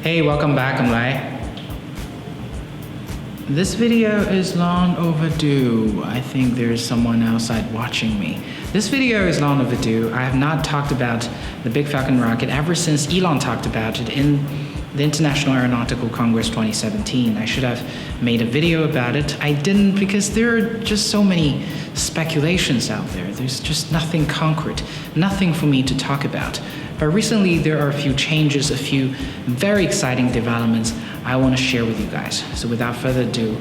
Hey, welcome back, I'm Lai. This video is long overdue. I think there's someone outside watching me. This video is long overdue. I have not talked about the Big Falcon rocket ever since Elon talked about it in the International Aeronautical Congress 2017. I should have made a video about it. I didn't because there are just so many speculations out there. There's just nothing concrete, nothing for me to talk about. But recently there are a few changes, a few very exciting developments I want to share with you guys. So without further ado,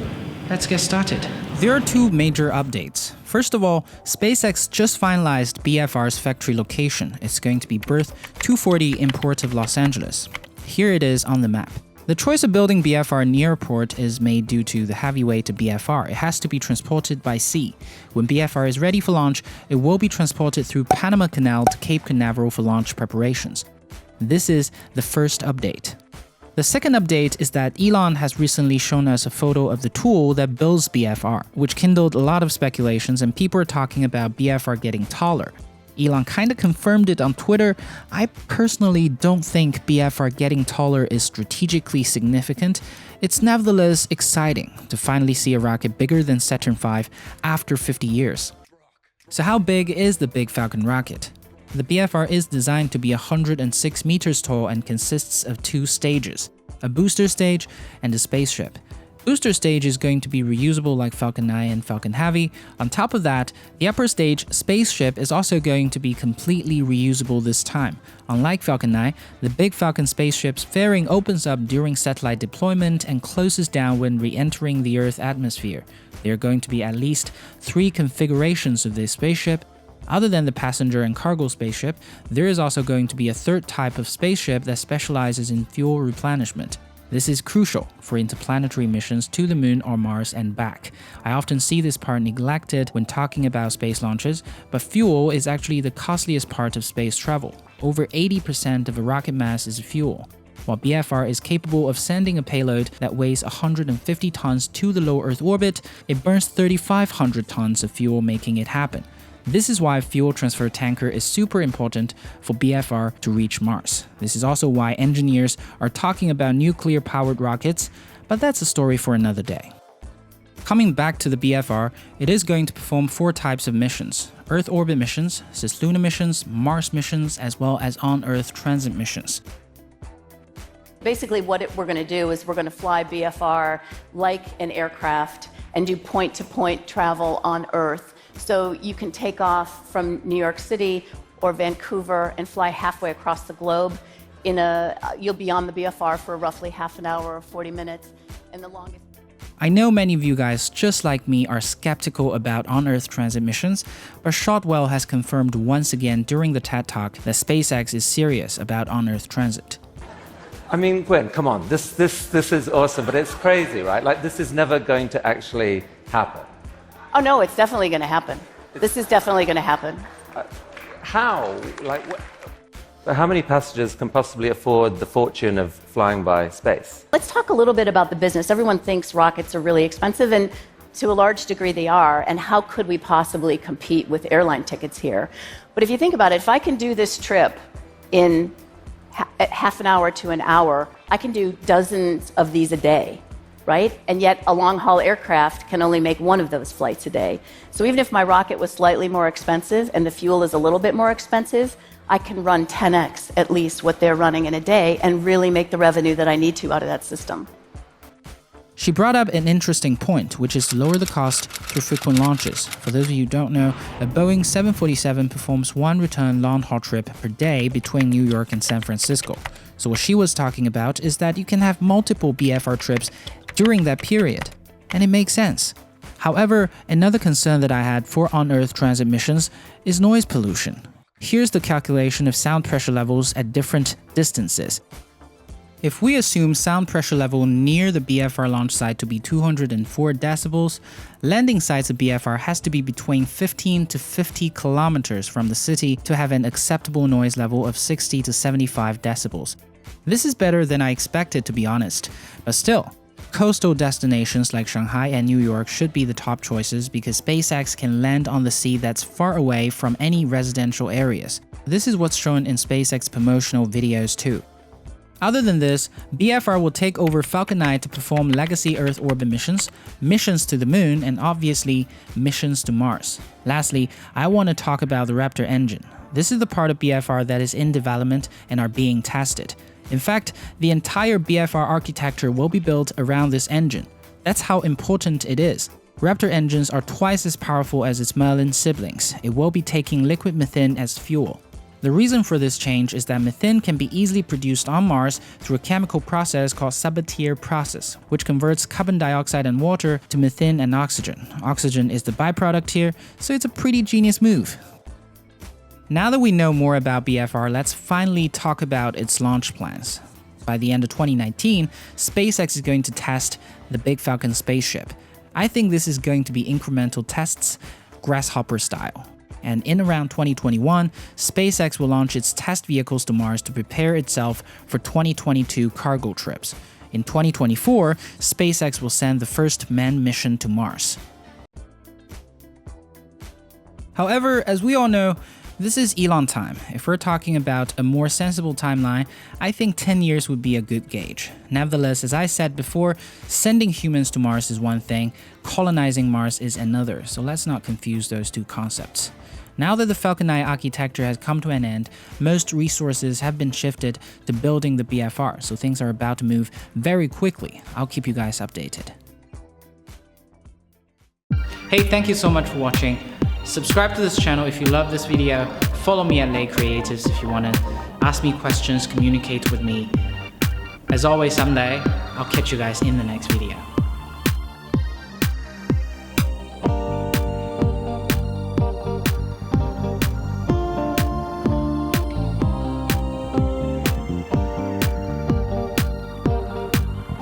let's get started. There are two major updates. First of all, SpaceX just finalized BFR's factory location. It's going to be Berth 240 in Port of Los Angeles. Here it is on the map. The choice of building BFR near port is made due to the heavy weight of BFR. It has to be transported by sea. When BFR is ready for launch, it will be transported through Panama Canal to Cape Canaveral for launch preparations. This is the first update. The second update is that Elon has recently shown us a photo of the tool that builds BFR, which kindled a lot of speculations and people are talking about BFR getting taller. Elon kinda confirmed it on Twitter. I personally don't think BFR getting taller is strategically significant. It's nevertheless exciting to finally see a rocket bigger than Saturn V after 50 years. So how big is the Big Falcon rocket? The BFR is designed to be 106 meters tall and consists of two stages, a booster stage and a spaceship. Booster stage is going to be reusable like Falcon 9 and Falcon Heavy. On top of that, the upper stage spaceship is also going to be completely reusable this time. Unlike Falcon 9, the Big Falcon spaceship's fairing opens up during satellite deployment and closes down when re-entering the Earth atmosphere. There are going to be at least 3 configurations of this spaceship. Other than the passenger and cargo spaceship, there is also going to be a third type of spaceship that specializes in fuel replenishment. This is crucial for interplanetary missions to the moon or Mars and back. I often see this part neglected when talking about space launches, but fuel is actually the costliest part of space travel. Over 80% of a rocket mass is fuel. While BFR is capable of sending a payload that weighs 150 tons to the low Earth orbit, it burns 3,500 tons of fuel making it happen. This is why fuel transfer tanker is super important for BFR to reach Mars. This is also why engineers are talking about nuclear-powered rockets, but that's a story for another day. Coming back to the BFR, it is going to perform 4 types of missions: Earth orbit missions, cislunar missions, Mars missions, as well as on-Earth transit missions. Basically what we're going to do is we're going to fly BFR like an aircraft and do point-to-point travel on Earth. So you can take off from New York City or Vancouver and fly halfway across the globe. You'll be on the BFR for roughly half an hour or 40 minutes, and the longest. I know many of you guys, just like me, are skeptical about on-Earth transit missions, but Shotwell has confirmed once again during the TED Talk that SpaceX is serious about on-Earth transit. I mean, Gwen, come on, this is awesome, but it's crazy, right? Like, this is never going to actually happen. Oh no, it's definitely going to happen. This is definitely going to happen. How? How many passengers can possibly afford the fortune of flying by space? Let's talk a little bit about the business. Everyone thinks rockets are really expensive, and to a large degree they are, and how could we possibly compete with airline tickets here? But if you think about it, if I can do this trip in half an hour to an hour, I can do dozens of these a day, right? And yet a long-haul aircraft can only make one of those flights a day. So even if my rocket was slightly more expensive and the fuel is a little bit more expensive, I can run 10x at least what they're running in a day and really make the revenue that I need to out of that system. She brought up an interesting point, which is to lower the cost through frequent launches. For those of you who don't know, a Boeing 747 performs 1 return long-haul trip per day between New York and San Francisco. So what she was talking about is that you can have multiple BFR trips during that period, and it makes sense. However, another concern that I had for on-Earth transit missions is noise pollution. Here's the calculation of sound pressure levels at different distances. If we assume sound pressure level near the BFR launch site to be 204 decibels, landing sites of BFR has to be between 15 to 50 kilometers from the city to have an acceptable noise level of 60 to 75 decibels. This is better than I expected, to be honest, but still, coastal destinations like Shanghai and New York should be the top choices because SpaceX can land on the sea that's far away from any residential areas. This is what's shown in SpaceX promotional videos too. Other than this, BFR will take over Falcon 9 to perform legacy Earth orbit missions, missions to the Moon, and obviously missions to Mars. Lastly, I want to talk about the Raptor engine. This is the part of BFR that is in development and are being tested. In fact, the entire BFR architecture will be built around this engine. That's how important it is. Raptor engines are twice as powerful as its Merlin siblings. It will be taking liquid methane as fuel. The reason for this change is that methane can be easily produced on Mars through a chemical process called Sabatier process, which converts carbon dioxide and water to methane and oxygen. Oxygen is the byproduct here, so it's a pretty genius move. Now that we know more about BFR, let's finally talk about its launch plans. By the end of 2019, SpaceX is going to test the Big Falcon spaceship. I think this is going to be incremental tests, grasshopper style. And in around 2021, SpaceX will launch its test vehicles to Mars to prepare itself for 2022 cargo trips. In 2024, SpaceX will send the first manned mission to Mars. However, as we all know, this is Elon time. If we're talking about a more sensible timeline, I think 10 years would be a good gauge. Nevertheless, as I said before, sending humans to Mars is one thing, colonizing Mars is another, so let's not confuse those two concepts. Now that the Falcon 9 architecture has come to an end, most resources have been shifted to building the BFR, so things are about to move very quickly. I'll keep you guys updated. Hey, thank you so much for watching. Subscribe to this channel if you love this video. Follow me at Lei Creatives if you want to ask me questions, communicate with me. As always, I'm Lei. I'll catch you guys in the next video.